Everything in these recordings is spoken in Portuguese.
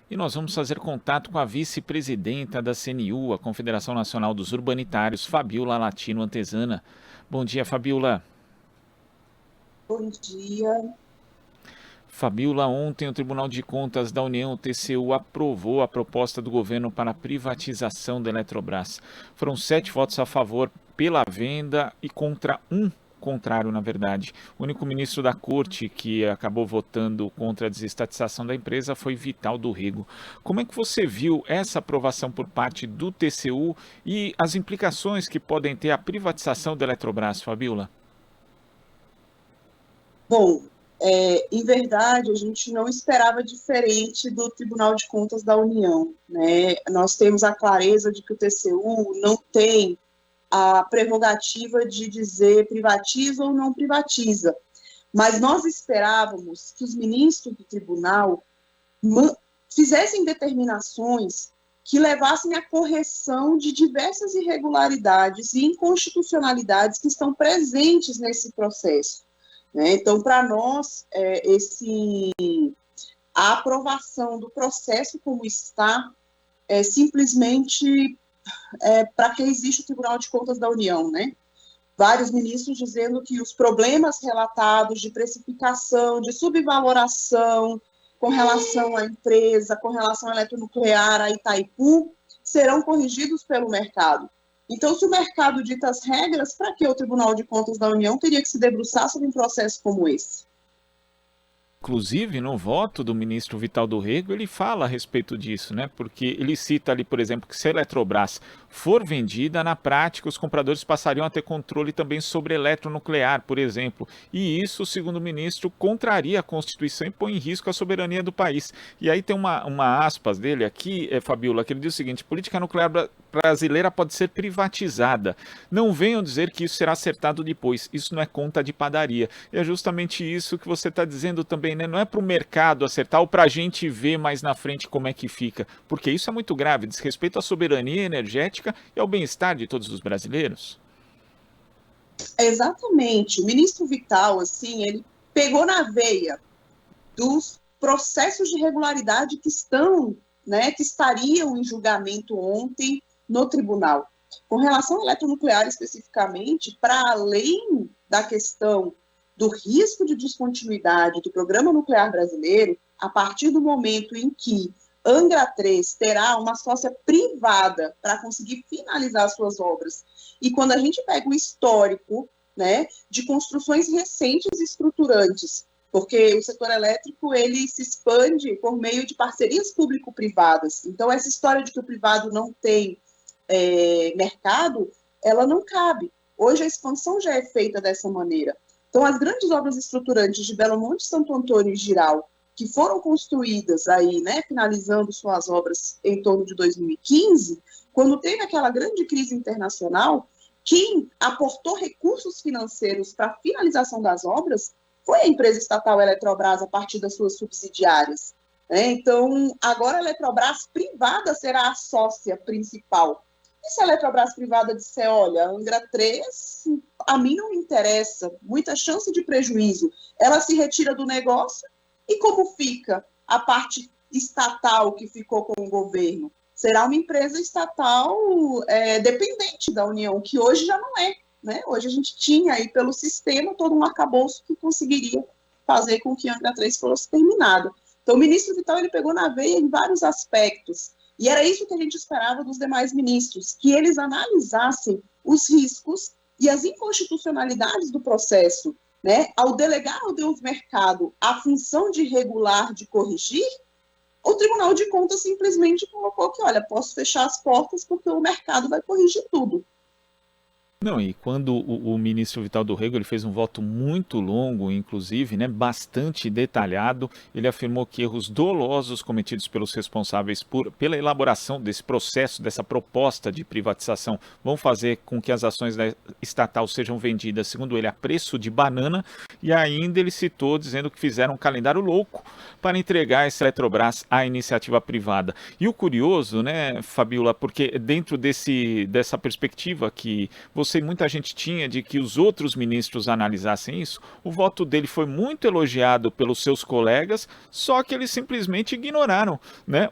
E nós vamos fazer contato com a vice-presidenta da CNU, a Confederação Nacional dos Urbanitários, Fabiola Latino Antezana. Bom dia, Fabiola. Bom dia. Fabiola, ontem o Tribunal de Contas da União, o TCU, aprovou a proposta do governo para a privatização da Eletrobras. Foram 7 votos a favor pela venda e contra um contrário, na verdade. O único ministro da corte que acabou votando contra a desestatização da empresa foi Vital do Rego. Como é que você viu essa aprovação por parte do TCU e as implicações que podem ter a privatização da Eletrobras, Fabiola? Bom, em verdade, a gente não esperava diferente do Tribunal de Contas da União, né? Nós temos a clareza de que o TCU não tem a prerrogativa de dizer privatiza ou não privatiza, mas nós esperávamos que os ministros do tribunal fizessem determinações que levassem à correção de diversas irregularidades e inconstitucionalidades que estão presentes nesse processo, né? Então, para nós, a aprovação do processo como está é simplesmente para que existe o Tribunal de Contas da União, né? Vários ministros dizendo que os problemas relatados de precificação, de subvaloração com relação à empresa, com relação à eletronuclear, a Itaipu, serão corrigidos pelo mercado. Então, se o mercado dita as regras, para que o Tribunal de Contas da União teria que se debruçar sobre um processo como esse? Inclusive, no voto do ministro Vital do Rego, ele fala a respeito disso, né? Porque ele cita ali, por exemplo, que se a Eletrobras for vendida, na prática, os compradores passariam a ter controle também sobre a eletronuclear, por exemplo. E isso, segundo o ministro, contraria a Constituição e põe em risco a soberania do país. E aí tem uma aspas dele aqui, Fabiola, que ele diz o seguinte: política nuclear brasileira pode ser privatizada. Não venham dizer que isso será acertado depois. Isso não é conta de padaria. E é justamente isso que você está dizendo também, né? Não é para o mercado acertar ou para a gente ver mais na frente como é que fica. Porque isso é muito grave, diz respeito à soberania energética e ao bem-estar de todos os brasileiros. Exatamente. O ministro Vital, assim, ele pegou na veia dos processos de regularidade que estão, né, que estariam em julgamento ontem no tribunal. Com relação ao eletronuclear especificamente, para além da questão do risco de descontinuidade do programa nuclear brasileiro, a partir do momento em que Angra 3 terá uma sócia privada para conseguir finalizar suas obras, e quando a gente pega o histórico, né, de construções recentes e estruturantes, porque o setor elétrico ele se expande por meio de parcerias público-privadas. Então, essa história de que o privado não tem mercado, ela não cabe. Hoje a expansão já é feita dessa maneira. Então, as grandes obras estruturantes de Belo Monte, Santo Antônio e Giral, que foram construídas aí, né, finalizando suas obras em torno de 2015, quando teve aquela grande crise internacional, quem aportou recursos financeiros para a finalização das obras foi a empresa estatal Eletrobras, a partir das suas subsidiárias, né? Então, agora a Eletrobras privada será a sócia principal. E se a Eletrobras privada disser, olha, Angra 3, a mim não me interessa, muita chance de prejuízo, ela se retira do negócio, e como fica a parte estatal que ficou com o governo? Será uma empresa estatal dependente da União, que hoje já não é, né? Hoje a gente tinha aí pelo sistema todo um arcabouço que conseguiria fazer com que Angra 3 fosse terminado. Então o ministro Vital ele pegou na veia em vários aspectos, e era isso que a gente esperava dos demais ministros, que eles analisassem os riscos e as inconstitucionalidades do processo, né? Ao delegar ao Deus Mercado a função de regular, de corrigir, o Tribunal de Contas simplesmente colocou que, olha, posso fechar as portas porque o mercado vai corrigir tudo. Não, e quando o ministro Vital do Rego ele fez um voto muito longo, inclusive, né, bastante detalhado, ele afirmou que erros dolosos cometidos pelos responsáveis pela elaboração desse processo, dessa proposta de privatização, vão fazer com que as ações da estatal sejam vendidas, segundo ele, a preço de banana, e ainda ele citou dizendo que fizeram um calendário louco para entregar essa Eletrobras à iniciativa privada. E o curioso, né, Fabiola, porque dentro dessa perspectiva que você receio que muita gente tinha de que os outros ministros analisassem isso, o voto dele foi muito elogiado pelos seus colegas, só que eles simplesmente ignoraram, né,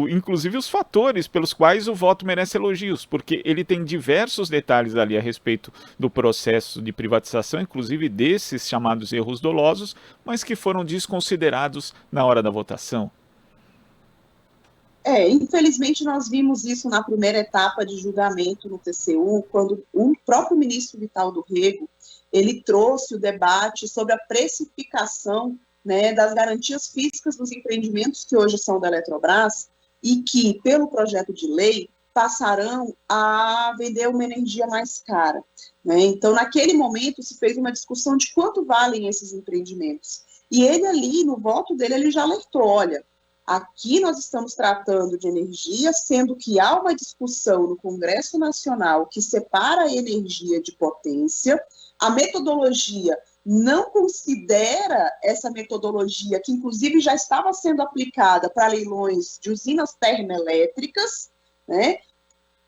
inclusive os fatores pelos quais o voto merece elogios, porque ele tem diversos detalhes ali a respeito do processo de privatização, inclusive desses chamados erros dolosos, mas que foram desconsiderados na hora da votação. Infelizmente nós vimos isso na primeira etapa de julgamento no TCU, quando o próprio ministro Vital do Rego, ele trouxe o debate sobre a precificação, né, das garantias físicas dos empreendimentos que hoje são da Eletrobras e que, pelo projeto de lei, passarão a vender uma energia mais cara, né? Então, naquele momento, se fez uma discussão de quanto valem esses empreendimentos. E ele ali, no voto dele, ele já alertou, olha, aqui nós estamos tratando de energia, sendo que há uma discussão no Congresso Nacional que separa a energia de potência, a metodologia não considera essa metodologia, que inclusive já estava sendo aplicada para leilões de usinas termoelétricas, né?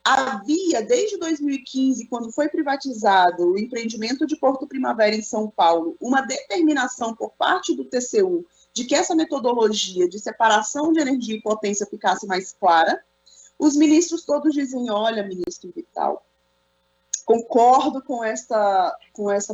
Havia, desde 2015, quando foi privatizado o empreendimento de Porto Primavera em São Paulo, uma determinação por parte do TCU de que essa metodologia de separação de energia e potência ficasse mais clara. Os ministros todos dizem, olha, ministro Vital, concordo com essa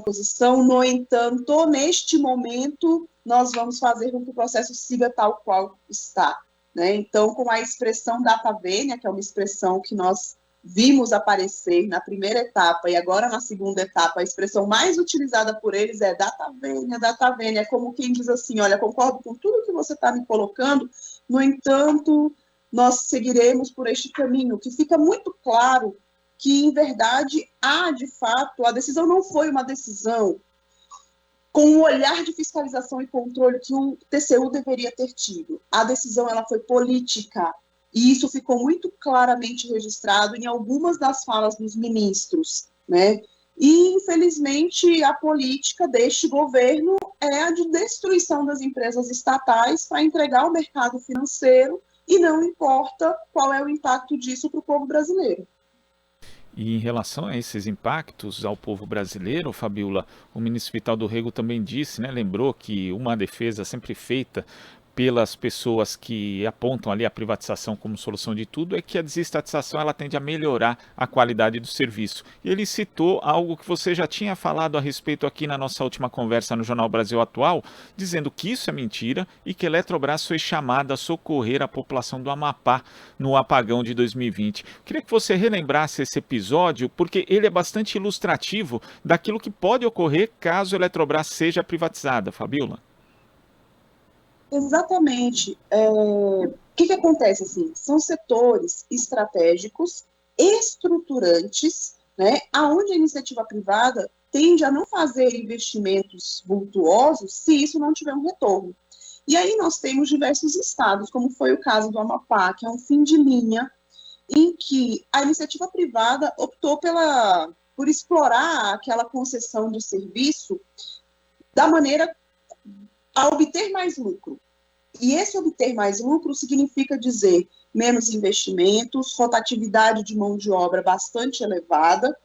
posição, no entanto, neste momento, nós vamos fazer com que o processo siga tal qual está, né? Então, com a expressão data vênia, que é uma expressão que nós vimos aparecer na primeira etapa e agora na segunda etapa, a expressão mais utilizada por eles é data vênia, é como quem diz assim, olha, concordo com tudo que você está me colocando, no entanto, nós seguiremos por este caminho, que fica muito claro que, em verdade, de fato, a decisão não foi uma decisão com o olhar de fiscalização e controle que o TCU deveria ter tido. A decisão ela foi política, e isso ficou muito claramente registrado em algumas das falas dos ministros, né? E, infelizmente, a política deste governo é a de destruição das empresas estatais para entregar ao mercado financeiro, e não importa qual é o impacto disso para o povo brasileiro. E em relação a esses impactos ao povo brasileiro, Fabiola, o ministro Vital do Rego também disse, né, lembrou que uma defesa sempre feita pelas pessoas que apontam ali a privatização como solução de tudo é que a desestatização ela tende a melhorar a qualidade do serviço. E ele citou algo que você já tinha falado a respeito aqui na nossa última conversa no Jornal Brasil Atual, dizendo que isso é mentira e que a Eletrobras foi chamada a socorrer a população do Amapá no apagão de 2020. Queria que você relembrasse esse episódio, porque ele é bastante ilustrativo daquilo que pode ocorrer caso a Eletrobras seja privatizada, Fabiola. Exatamente. O que acontece? Assim, são setores estratégicos, estruturantes, né, aonde a iniciativa privada tende a não fazer investimentos vultuosos se isso não tiver um retorno. E aí nós temos diversos estados, como foi o caso do Amapá, que é um fim de linha, em que a iniciativa privada optou por explorar aquela concessão de serviço da maneira a obter mais lucro. E esse obter mais lucro significa dizer menos investimentos, rotatividade de mão de obra bastante elevada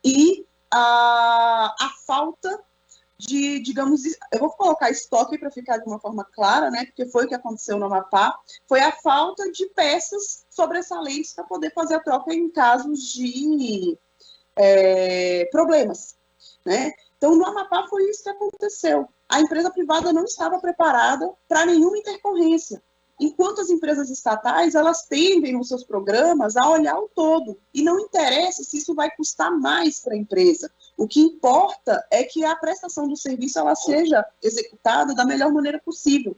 e a falta de, digamos, eu vou colocar estoque para ficar de uma forma clara, né, porque foi o que aconteceu no Amapá, foi a falta de peças sobressalentes para poder fazer a troca em casos de problemas, né? Então, no Amapá foi isso que aconteceu. A empresa privada não estava preparada para nenhuma intercorrência, enquanto as empresas estatais, elas tendem nos seus programas a olhar o todo, e não interessa se isso vai custar mais para a empresa. O que importa é que a prestação do serviço ela seja executada da melhor maneira possível.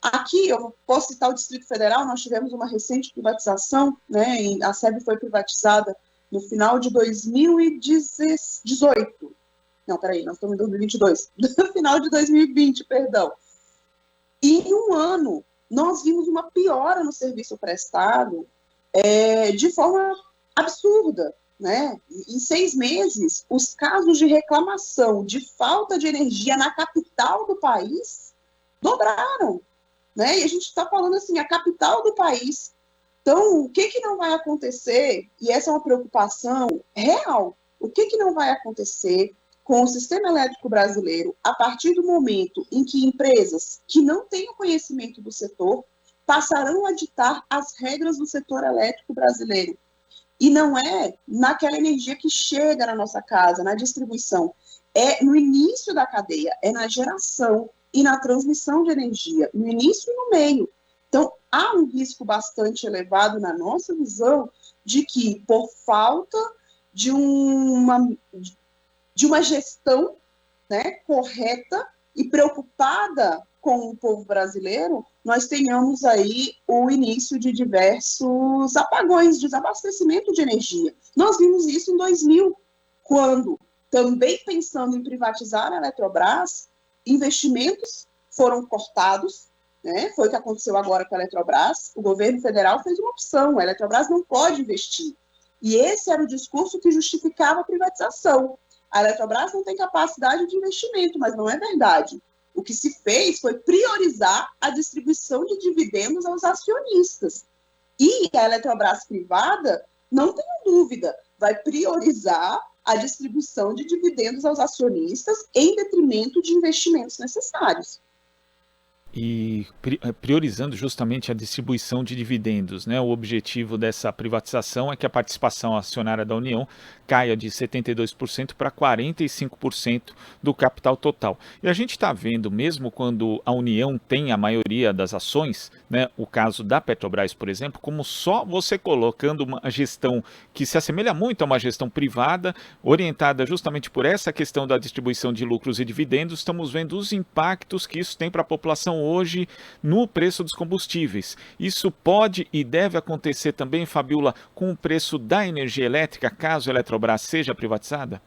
Aqui, eu posso citar o Distrito Federal, nós tivemos uma recente privatização, né, a SEB foi privatizada no final de 2018. Não, peraí, nós estamos em 2022. No final de 2020, perdão. E em um ano, nós vimos uma piora no serviço prestado de forma absurda, né? Em 6 meses, os casos de reclamação de falta de energia na capital do país dobraram, né? E a gente está falando assim, a capital do país. Então, o que não vai acontecer, e essa é uma preocupação real, O que não vai acontecer com o sistema elétrico brasileiro a partir do momento em que empresas que não têm o conhecimento do setor passarão a ditar as regras do setor elétrico brasileiro? E não é naquela energia que chega na nossa casa, na distribuição, é no início da cadeia, é na geração e na transmissão de energia, no início e no meio. Então, há um risco bastante elevado, na nossa visão, de que, por falta de uma gestão, né, correta e preocupada com o povo brasileiro, nós tenhamos aí o início de diversos apagões, desabastecimento de energia. Nós vimos isso em 2000, quando, também pensando em privatizar a Eletrobras, investimentos foram cortados, né? Foi o que aconteceu agora com a Eletrobras. O governo federal fez uma opção: a Eletrobras não pode investir. E esse era o discurso que justificava a privatização. A Eletrobras não tem capacidade de investimento, mas não é verdade. O que se fez foi priorizar a distribuição de dividendos aos acionistas. E a Eletrobras privada, não tenho dúvida, vai priorizar a distribuição de dividendos aos acionistas em detrimento de investimentos necessários. E priorizando justamente a distribuição de dividendos, né? O objetivo dessa privatização é que a participação acionária da União caia de 72% para 45% do capital total. E a gente está vendo, mesmo quando a União tem a maioria das ações, né? O caso da Petrobras, por exemplo, como só você colocando uma gestão que se assemelha muito a uma gestão privada, orientada justamente por essa questão da distribuição de lucros e dividendos, estamos vendo os impactos que isso tem para a população hoje no preço dos combustíveis. Isso pode e deve acontecer também, Fabiola, com o preço da energia elétrica, caso a Eletrobras seja privatizada?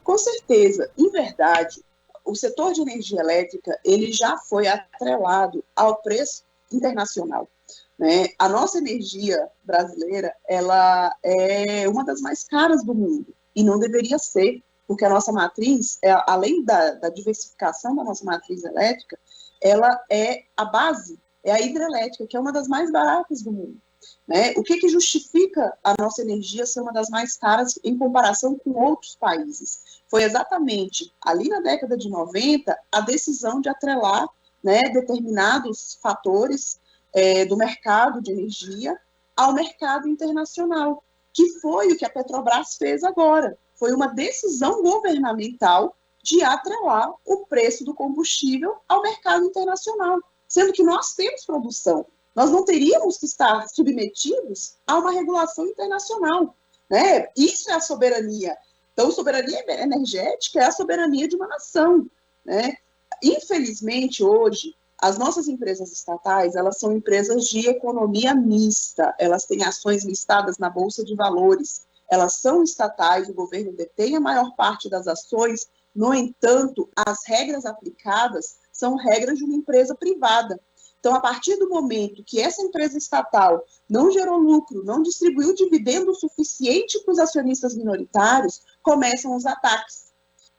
Com certeza. Em verdade, o setor de energia elétrica ele já foi atrelado ao preço internacional, né? A nossa energia brasileira ela é uma das mais caras do mundo e não deveria ser, porque a nossa matriz, além da diversificação da nossa matriz elétrica, ela é a base, é a hidrelétrica, que é uma das mais baratas do mundo, né? O que justifica a nossa energia ser uma das mais caras em comparação com outros países? Foi exatamente ali na década de 90 a decisão de atrelar, né, determinados fatores do mercado de energia ao mercado internacional, que foi o que a Petrobras fez agora. Foi uma decisão governamental de atrelar o preço do combustível ao mercado internacional, sendo que nós temos produção. Nós não teríamos que estar submetidos a uma regulação internacional, né? Isso é a soberania. Então, soberania energética é a soberania de uma nação, né? Infelizmente, hoje, as nossas empresas estatais, elas são empresas de economia mista, elas têm ações listadas na Bolsa de Valores, elas são estatais, o governo detém a maior parte das ações, no entanto, as regras aplicadas são regras de uma empresa privada. Então, a partir do momento que essa empresa estatal não gerou lucro, não distribuiu dividendo suficiente para os acionistas minoritários, começam os ataques.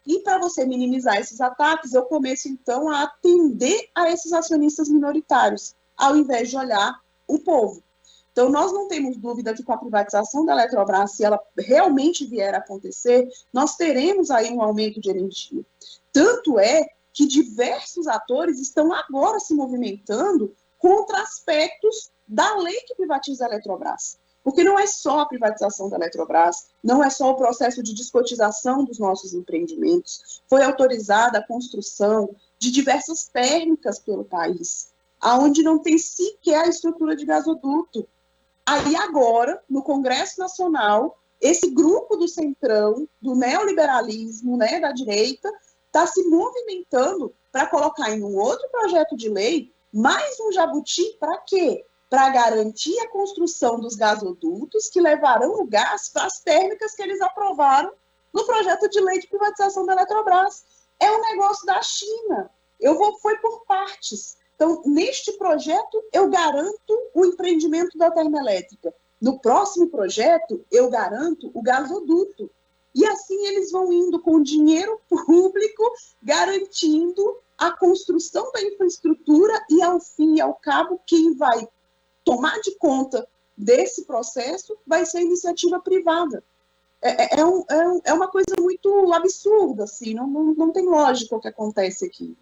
E para você minimizar esses ataques, eu começo, então, a atender a esses acionistas minoritários, ao invés de olhar o povo. Então, nós não temos dúvida que com a privatização da Eletrobras, se ela realmente vier a acontecer, nós teremos aí um aumento de energia. Tanto é que diversos atores estão agora se movimentando contra aspectos da lei que privatiza a Eletrobras. Porque não é só a privatização da Eletrobras, não é só o processo de descotização dos nossos empreendimentos. Foi autorizada a construção de diversas térmicas pelo país, onde não tem sequer a estrutura de gasoduto. Aí agora, no Congresso Nacional, esse grupo do centrão, do neoliberalismo, né, da direita, está se movimentando para colocar em um outro projeto de lei mais um jabuti para quê? Para garantir a construção dos gasodutos que levarão o gás para as térmicas que eles aprovaram no projeto de lei de privatização da Eletrobras. É um negócio da China. Foi por partes. Então, neste projeto, eu garanto o empreendimento da termoelétrica. No próximo projeto, eu garanto o gasoduto. E assim eles vão indo com dinheiro público, garantindo a construção da infraestrutura e, ao fim e ao cabo, quem vai tomar de conta desse processo vai ser a iniciativa privada. É uma coisa muito absurda, assim, não tem lógica o que acontece aqui.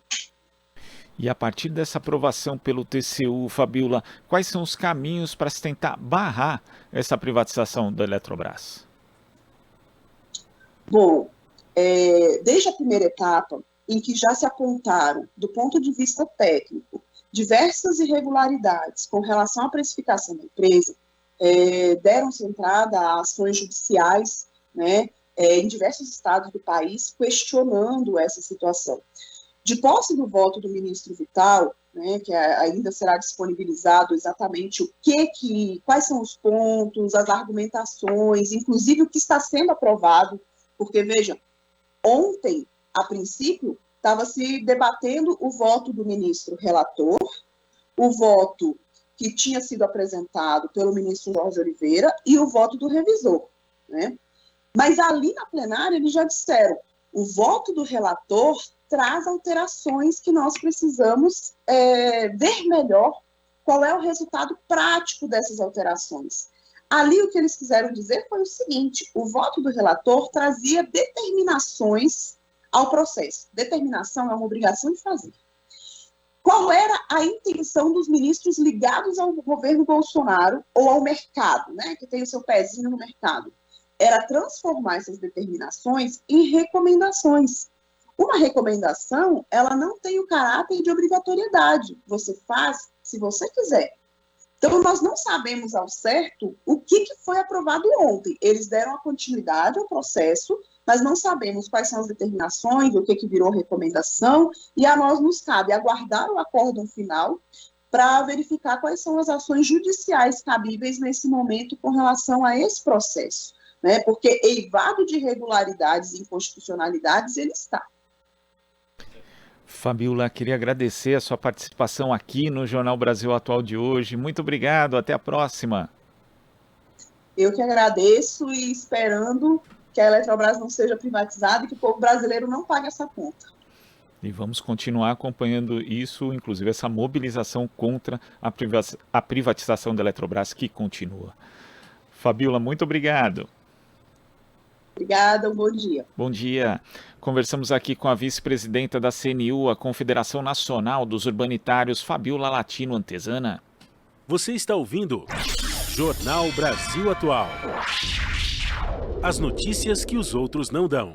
E a partir dessa aprovação pelo TCU, Fabiola, quais são os caminhos para se tentar barrar essa privatização da Eletrobras? Bom, desde a primeira etapa, em que já se apontaram, do ponto de vista técnico, diversas irregularidades com relação à precificação da empresa, deram-se entrada a ações judiciais, né, em diversos estados do país, questionando essa situação. De posse do voto do ministro Vital, né, que ainda será disponibilizado exatamente quais são os pontos, as argumentações, inclusive o que está sendo aprovado, porque, veja, ontem, a princípio, estava se debatendo o voto do ministro relator, o voto que tinha sido apresentado pelo ministro Jorge Oliveira e o voto do revisor, né? Mas ali na plenária eles já disseram, o voto do relator traz alterações que nós precisamos ver melhor qual é o resultado prático dessas alterações. Ali o que eles quiseram dizer foi o seguinte, o voto do relator trazia determinações ao processo. Determinação é uma obrigação de fazer. Qual era a intenção dos ministros ligados ao governo Bolsonaro ou ao mercado, né, que tem o seu pezinho no mercado? Era transformar essas determinações em recomendações. Uma recomendação, ela não tem o caráter de obrigatoriedade. Você faz se você quiser. Então, nós não sabemos ao certo o que foi aprovado ontem. Eles deram a continuidade ao processo, mas não sabemos quais são as determinações, o que virou recomendação, e a nós nos cabe aguardar o acórdão final para verificar quais são as ações judiciais cabíveis nesse momento com relação a esse processo, né? Porque eivado de irregularidades e inconstitucionalidades ele está. Fabiola, queria agradecer a sua participação aqui no Jornal Brasil Atual de hoje. Muito obrigado, até a próxima. Eu que agradeço e esperando que a Eletrobras não seja privatizada e que o povo brasileiro não pague essa conta. E vamos continuar acompanhando isso, inclusive essa mobilização contra a privatização da Eletrobras que continua. Fabiola, muito obrigado. Obrigada, um bom dia. Bom dia. Conversamos aqui com a vice-presidenta da CNU, a Confederação Nacional dos Urbanitários, Fabiola Latino Antezana. Você está ouvindo Jornal Brasil Atual. As notícias que os outros não dão.